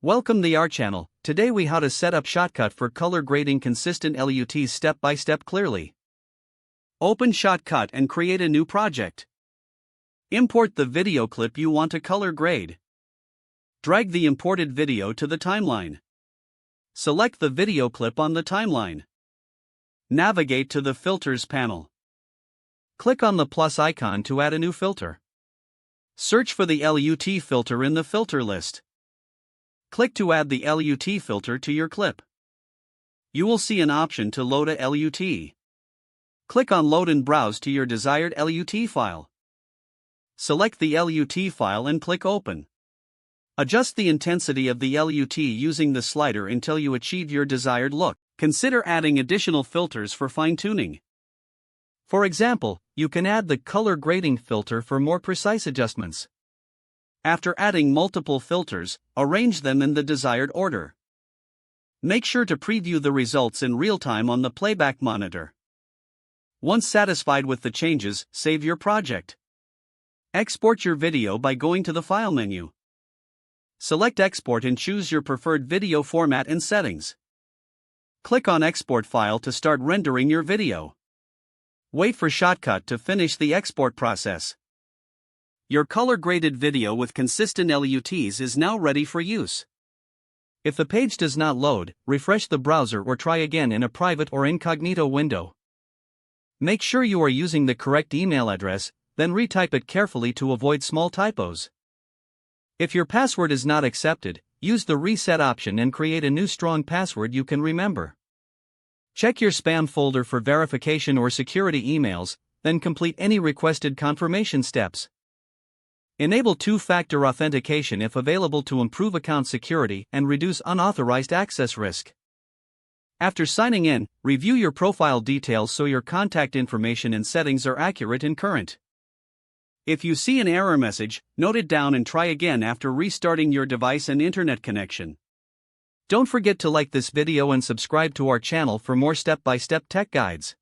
Welcome to our channel. Today we how to set up Shotcut for color grading consistent LUTs step by step clearly. Open Shotcut and create a new project. Import the video clip you want to color grade. Drag the imported video to the timeline. Select the video clip on the timeline. Navigate to the Filters panel. Click on the plus icon to add a new filter. Search for the LUT filter in the filter list. Click to add the LUT filter to your clip. You will see an option to load a LUT. Click on Load and browse to your desired LUT file. Select the LUT file and click Open. Adjust the intensity of the LUT using the slider until you achieve your desired look. Consider adding additional filters for fine-tuning. For example, you can add the color grading filter for more precise adjustments. After adding multiple filters, arrange them in the desired order. Make sure to preview the results in real time on the playback monitor. Once satisfied with the changes, save your project. Export your video by going to the File menu. Select Export and choose your preferred video format and settings. Click on Export File to start rendering your video. Wait for Shotcut to finish the export process. Your color-graded video with consistent LUTs is now ready for use. If the page does not load, refresh the browser or try again in a private or incognito window. Make sure you are using the correct email address, then retype it carefully to avoid small typos. If your password is not accepted, use the reset option and create a new strong password you can remember. Check your spam folder for verification or security emails, then complete any requested confirmation steps. Enable two-factor authentication if available to improve account security and reduce unauthorized access risk. After signing in, review your profile details so your contact information and settings are accurate and current. If you see an error message, note it down and try again after restarting your device and internet connection. Don't forget to like this video and subscribe to our channel for more step-by-step tech guides.